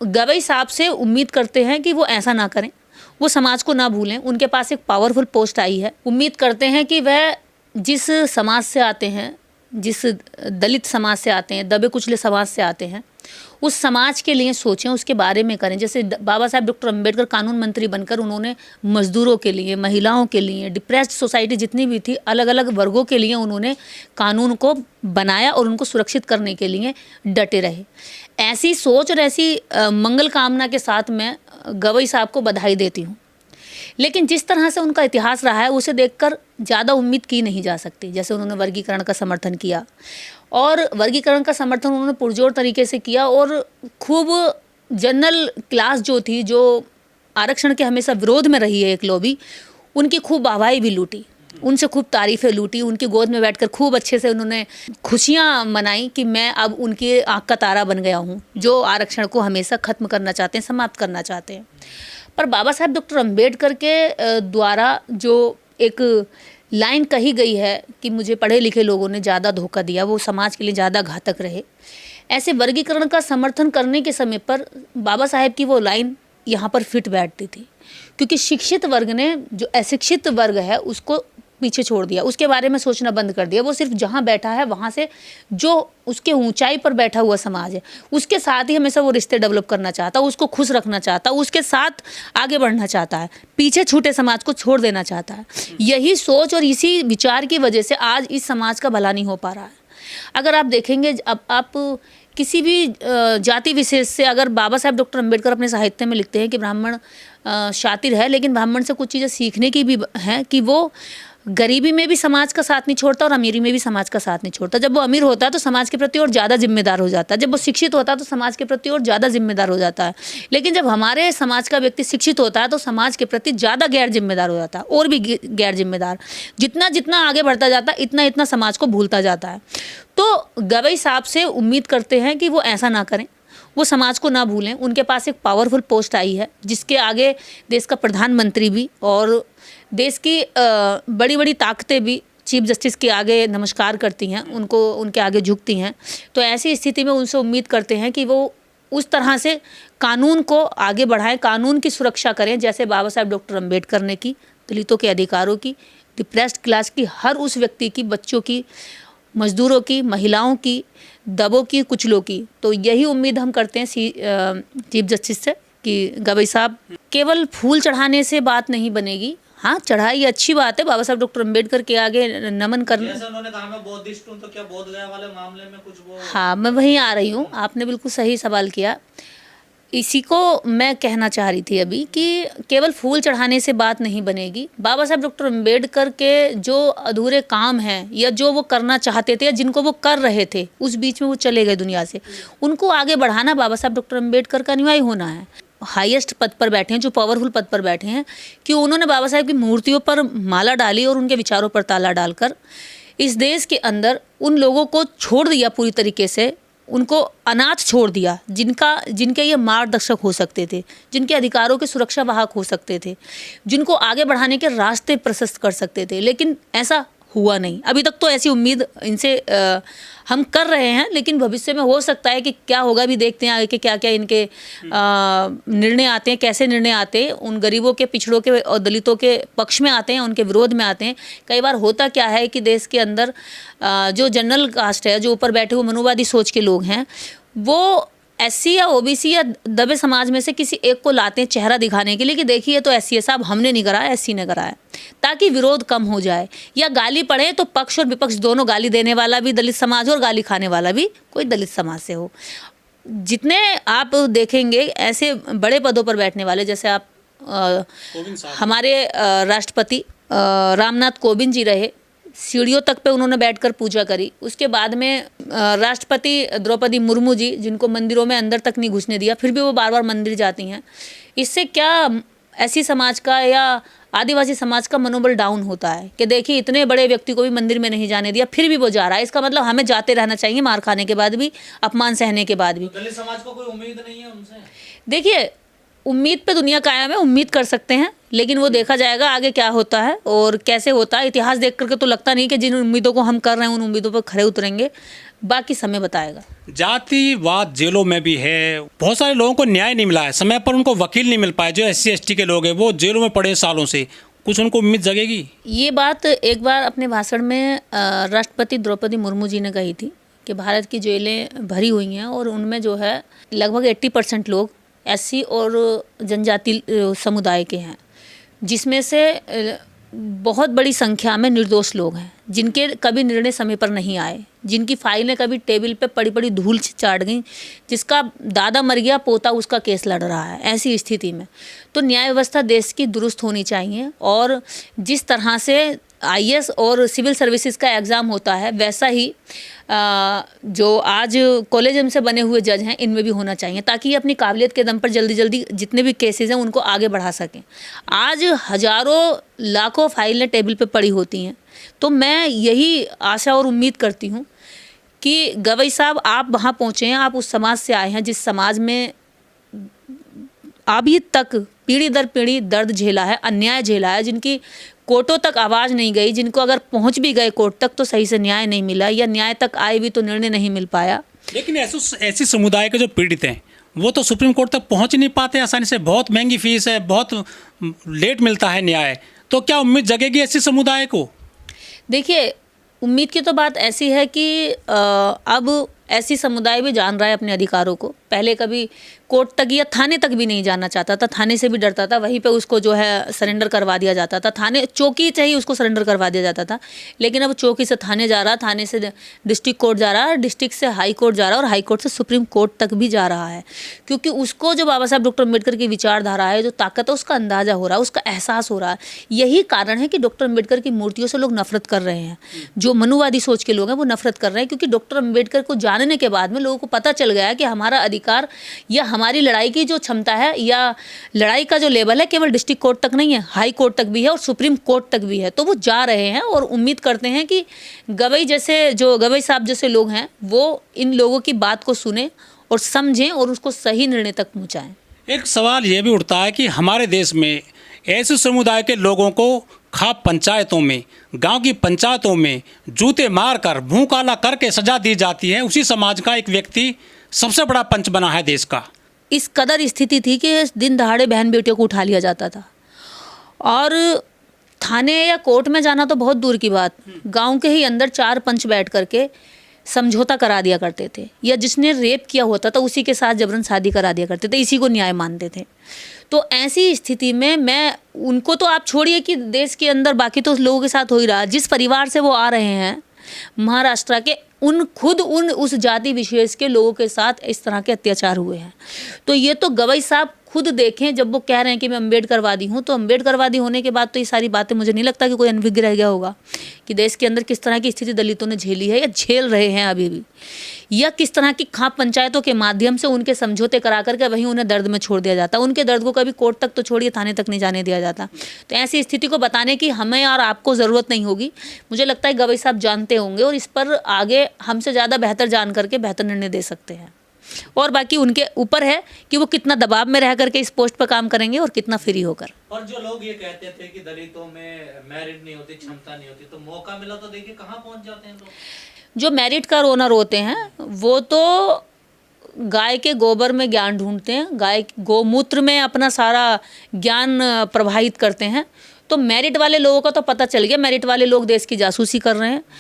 गवई साहब से उम्मीद करते हैं कि वो ऐसा ना करें, वो समाज को ना भूलें। उनके पास एक पावरफुल पोस्ट आई है। उम्मीद करते हैं कि वह जिस समाज से आते हैं, जिस दलित समाज से आते हैं, दबे कुचले समाज से आते हैं, उस समाज के लिए सोचें, उसके बारे में करें। जैसे बाबा साहब डॉक्टर अंबेडकर कानून मंत्री बनकर उन्होंने मजदूरों के लिए, महिलाओं के लिए, डिप्रेस्ड सोसाइटी जितनी भी थी, अलग अलग वर्गों के लिए उन्होंने कानून को बनाया और उनको सुरक्षित करने के लिए डटे रहे। ऐसी सोच और ऐसी मंगल कामना के साथ मैं गवई साहब को बधाई देती हूँ। लेकिन जिस तरह से उनका इतिहास रहा है, उसे देखकर ज़्यादा उम्मीद की नहीं जा सकती। जैसे उन्होंने वर्गीकरण का समर्थन किया, और वर्गीकरण का समर्थन उन्होंने पुरजोर तरीके से किया, और खूब जनरल क्लास जो थी, जो आरक्षण के हमेशा विरोध में रही है एक लॉबी, उनकी खूब वाहवाही भी लूटी, उनसे खूब तारीफ़ें लूटी, उनकी गोद में बैठकर खूब अच्छे से उन्होंने खुशियाँ मनाई कि मैं अब उनकी आँख का तारा बन गया हूँ, जो आरक्षण को हमेशा ख़त्म करना चाहते हैं, समाप्त करना चाहते हैं। पर बाबा साहब डॉक्टर अंबेडकर के द्वारा जो एक लाइन कही गई है कि मुझे पढ़े लिखे लोगों ने ज़्यादा धोखा दिया, वो समाज के लिए ज़्यादा घातक रहे, ऐसे वर्गीकरण का समर्थन करने के समय पर बाबा साहब की वो लाइन यहाँ पर फिट बैठती थी। क्योंकि शिक्षित वर्ग ने जो अशिक्षित वर्ग है उसको पीछे छोड़ दिया, उसके बारे में सोचना बंद कर दिया। वो सिर्फ जहाँ बैठा है वहाँ से जो उसके ऊंचाई पर बैठा हुआ समाज है उसके साथ ही हमेशा वो रिश्ते डेवलप करना चाहता, उसको खुश रखना चाहता, उसके साथ आगे बढ़ना चाहता है, पीछे छूटे समाज को छोड़ देना चाहता है। यही सोच और इसी विचार की वजह से आज इस समाज का भला नहीं हो पा रहा है। अगर आप देखेंगे, अब आप किसी भी जाति विशेष से, अगर बाबा साहब डॉक्टर अंबेडकर अपने साहित्य में लिखते हैं कि ब्राह्मण शातिर है, लेकिन ब्राह्मण से कुछ चीज़ें सीखने की भी हैं कि वो गरीबी में भी समाज का साथ नहीं छोड़ता और अमीरी में भी समाज का साथ नहीं छोड़ता। जब वो अमीर होता है तो समाज के प्रति और ज़्यादा जिम्मेदार हो जाता है, जब वो शिक्षित होता है तो समाज के प्रति और ज़्यादा जिम्मेदार हो जाता है। लेकिन जब हमारे समाज का व्यक्ति शिक्षित होता है तो समाज के प्रति ज़्यादा गैर जिम्मेदार हो जाता है, और भी गैर जिम्मेदार। जितना जितना आगे बढ़ता जाता है इतना इतना समाज को भूलता जाता है। तो गवई साहब से उम्मीद करते हैं कि वो ऐसा ना करें, वो समाज को ना भूलें। उनके पास एक पावरफुल पोस्ट आई है जिसके आगे देश का प्रधानमंत्री भी और देश की बड़ी बड़ी ताकतें भी चीफ जस्टिस के आगे नमस्कार करती हैं, उनको उनके आगे झुकती हैं। तो ऐसी स्थिति में उनसे उम्मीद करते हैं कि वो उस तरह से कानून को आगे बढ़ाएं, कानून की सुरक्षा करें जैसे बाबा साहब डॉक्टर अंबेडकर ने की, दलितों के अधिकारों की, डिप्रेस्ड क्लास की, हर उस व्यक्ति की, बच्चों की, मजदूरों की, महिलाओं की, दबों की, कुचलों की। तो यही उम्मीद हम करते हैं चीफ जस्टिस से कि गवई साहब, केवल फूल चढ़ाने से बात नहीं बनेगी। हाँ, चढ़ाई अच्छी बात है, बाबा साहब डॉक्टर अंबेडकर के आगे नमन करना। जैसे उन्होंने कहा मैं बौद्धिस्ट हूं, तो क्या बोध गया वाले मामले में कुछ वो? हाँ, मैं वहीं आ रही हूँ, आपने बिल्कुल सही सवाल किया। इसी को मैं कहना चाह रही थी अभी कि केवल फूल चढ़ाने से बात नहीं बनेगी। बाबा साहब डॉक्टर अंबेडकर के जो अधूरे काम हैं या जो वो करना चाहते थे या जिनको वो कर रहे थे, उस बीच में वो चले गए दुनिया से, उनको आगे बढ़ाना बाबा साहब डॉक्टर अंबेडकर का अनिवार्य होना है। हाईएस्ट पद पर बैठे हैं, जो पावरफुल पद पर बैठे हैं, कि उन्होंने बाबा साहब की मूर्तियों पर माला डाली और उनके विचारों पर ताला डालकर इस देश के अंदर उन लोगों को छोड़ दिया, पूरी तरीके से उनको अनाथ छोड़ दिया, जिनके ये मार्गदर्शक हो सकते थे, जिनके अधिकारों के सुरक्षा वाहक हो सकते थे, जिनको आगे बढ़ाने के रास्ते प्रशस्त कर सकते थे। लेकिन ऐसा हुआ नहीं। अभी तक तो ऐसी उम्मीद इनसे हम कर रहे हैं, लेकिन भविष्य में हो सकता है कि क्या होगा, भी देखते हैं आगे के क्या क्या इनके निर्णय आते हैं, कैसे निर्णय आते हैं, उन गरीबों के, पिछड़ों के और दलितों के पक्ष में आते हैं, उनके विरोध में आते हैं। कई बार होता क्या है कि देश के अंदर जो जनरल कास्ट है, जो ऊपर बैठे हुए मनुवादी सोच के लोग हैं, वो एससी या ओबीसी या दबे समाज में से किसी एक को लाते हैं चेहरा दिखाने के लिए कि देखिए तो एससी है साहब, हमने नहीं कराया, एससी ने कराया, ताकि विरोध कम हो जाए। या गाली पड़े तो पक्ष और विपक्ष दोनों, गाली देने वाला भी दलित समाज हो और गाली खाने वाला भी कोई दलित समाज से हो। जितने आप देखेंगे ऐसे बड़े पदों पर बैठने वाले, जैसे आप हमारे राष्ट्रपति रामनाथ कोविंद जी रहे, सीढ़ियों तक पे उन्होंने बैठकर पूजा करी। उसके बाद में राष्ट्रपति द्रौपदी मुर्मू जी, जिनको मंदिरों में अंदर तक नहीं घुसने दिया, फिर भी वो बार बार मंदिर जाती हैं। इससे क्या ऐसी समाज का या आदिवासी समाज का मनोबल डाउन होता है कि देखिए इतने बड़े व्यक्ति को भी मंदिर में नहीं जाने दिया, फिर भी वो जा रहा है। इसका मतलब हमें जाते रहना चाहिए, मार खाने के बाद भी, अपमान सहने के बाद भी। तो दलित समाज को कोई उम्मीद नहीं है उनसे? देखिए, उम्मीद पे दुनिया कायम है, उम्मीद कर सकते हैं, लेकिन वो देखा जाएगा आगे क्या होता है और कैसे होता है। इतिहास देख करके तो लगता नहीं कि जिन उम्मीदों को हम कर रहे हैं उन उम्मीदों पर खरे उतरेंगे। बाकी समय बताएगा। जातिवाद जेलों में भी है, बहुत सारे लोगों को न्याय नहीं मिला है, समय पर उनको वकील नहीं मिल पाए। जो SC ST के लोग हैं वो जेलों में पड़े सालों से, कुछ उनको उम्मीद जगेगी? ये बात एक बार अपने भाषण में राष्ट्रपति द्रौपदी मुर्मू जी ने कही थी कि भारत की जेलें भरी हुई हैं और उनमें जो है लगभग 80% लोग SC और जनजाति समुदाय के हैं, जिसमें से बहुत बड़ी संख्या में निर्दोष लोग हैं जिनके कभी निर्णय समय पर नहीं आए, जिनकी फाइलें कभी टेबल पे पड़ी पड़ी धूल से चाट गई, जिसका दादा मर गया पोता उसका केस लड़ रहा है। ऐसी स्थिति में तो न्याय व्यवस्था देश की दुरुस्त होनी चाहिए और जिस तरह से IAS और सिविल सर्विसेज का एग्ज़ाम होता है वैसा ही जो आज कॉलेज से बने हुए जज हैं इनमें भी होना चाहिए, ताकि ये अपनी काबिलियत के दम पर जल्दी जल्दी जितने भी केसेस हैं उनको आगे बढ़ा सकें। आज हज़ारों लाखों फाइलें टेबल पे पड़ी होती हैं, तो मैं यही आशा और उम्मीद करती हूँ कि गवई साहब आप वहाँ पहुँचे हैं, आप उस समाज से आए हैं जिस समाज में अभी तक पीढ़ी दर पीढ़ी दर्द झेला है, अन्याय झेला है, जिनकी कोर्टों तक आवाज़ नहीं गई, जिनको अगर पहुंच भी गए कोर्ट तक तो सही से न्याय नहीं मिला, या न्याय तक आए भी तो निर्णय नहीं मिल पाया। लेकिन ऐसे समुदाय के जो पीड़ित हैं वो तो सुप्रीम कोर्ट तक पहुंच नहीं पाते आसानी से, बहुत महंगी फीस है, बहुत लेट मिलता है न्याय, तो क्या उम्मीद जगेगी ऐसे समुदाय को? देखिए, उम्मीद की तो बात ऐसी है कि अब ऐसी समुदाय भी जान रहा है अपने अधिकारों को। पहले कभी कोर्ट तक या थाने तक भी नहीं जाना चाहता था, थाने से भी डरता था, वहीं पे उसको जो है सरेंडर करवा दिया जाता था, थाने चौकी चाहिए उसको सरेंडर करवा दिया जाता था। लेकिन अब चौकी से थाने जा रहा, थाने से डिस्ट्रिक्ट कोर्ट जा रहा, डिस्ट्रिक्ट से हाई कोर्ट जा रहा और हाई कोर्ट से सुप्रीम कोर्ट तक भी जा रहा है, क्योंकि उसको जो बाबा साहब डॉक्टर अम्बेडकर की विचारधारा है, जो ताकत है, उसका अंदाज़ा हो रहा है, उसका एहसास हो रहा है। यही कारण है कि डॉक्टर अम्बेडकर की मूर्तियों से लोग नफरत कर रहे हैं। जो मनुवादी सोच के लोग हैं वो नफरत कर रहे हैं, क्योंकि डॉक्टर अम्बेडकर को जानने के बाद में लोगों को पता चल गया कि हमारा अधिकार या हमारी लड़ाई की जो क्षमता है या लड़ाई का जो लेवल है केवल डिस्ट्रिक्ट कोर्ट तक नहीं है, हाई कोर्ट तक भी है और सुप्रीम कोर्ट तक भी है। तो वो जा रहे हैं और उम्मीद करते हैं कि गवई साहब जैसे लोग हैं वो इन लोगों की बात को सुने और समझें और उसको सही निर्णय तक पहुँचाएँ। एक सवाल ये भी उठता है कि हमारे देश में ऐसे समुदाय के लोगों को खाप पंचायतों में, गांव की पंचायतों में जूते मारकर, मुंह काला करके सजा दी जाती है। उसी समाज का एक व्यक्ति सबसे बड़ा पंच बना है देश का। इस कदर स्थिति थी कि दिन दहाड़े बहन बेटियों को उठा लिया जाता था और थाने या कोर्ट में जाना तो बहुत दूर की बात, गांव के ही अंदर 4 पंच बैठ करके समझौता करा दिया करते थे, या जिसने रेप किया होता था उसी के साथ जबरन शादी करा दिया करते थे, इसी को न्याय मानते थे। तो ऐसी स्थिति में मैं उनको तो आप छोड़िए कि देश के अंदर बाकी तो लोगों के साथ हो ही रहा, जिस परिवार से वो आ रहे हैं महाराष्ट्र के, उस जाति विशेष के लोगों के साथ इस तरह के अत्याचार हुए हैं। तो ये तो गवई साहब खुद देखें, जब वो कह रहे हैं कि मैं अम्बेडकरवादी हूँ, तो अम्बेडकरवादी होने के बाद तो ये सारी बातें मुझे नहीं लगता कि कोई अनभिज्ञ रह गया होगा कि देश के अंदर किस तरह की स्थिति दलितों ने झेली है या झेल रहे हैं अभी भी, या किस तरह की खाप पंचायतों के माध्यम से उनके समझौते करा करके वहीं उन्हें दर्द में छोड़ दिया जाता। उनके दर्द को कभी कोर्ट तक तो छोड़िए, थाने तक नहीं जाने दिया जाता। तो ऐसी स्थिति को बताने की हमें और आपको ज़रूरत नहीं होगी। मुझे लगता है गवई साहब जानते होंगे और इस पर आगे हमसे ज़्यादा बेहतर जान करके बेहतर निर्णय दे सकते हैं। और बाकी उनके ऊपर है कि वो कितना दबाव में रह करके इस पोस्ट पर काम करेंगे और कितना फ्री होकर। और जो लोग ये कहते थे कि दलितों में मेरिट नहीं होती, क्षमता नहीं होती, तो मौका मिला तो देखिए कहाँ पहुंच जाते हैं लोग। जो मेरिट का रोनर होते हैं वो तो गाय के गोबर में ज्ञान ढूंढते हैं, गाय गौमूत्र में अपना सारा ज्ञान प्रवाहित करते हैं। तो मेरिट वाले लोगों का तो पता चल गया, मेरिट वाले लोग देश की जासूसी कर रहे हैं।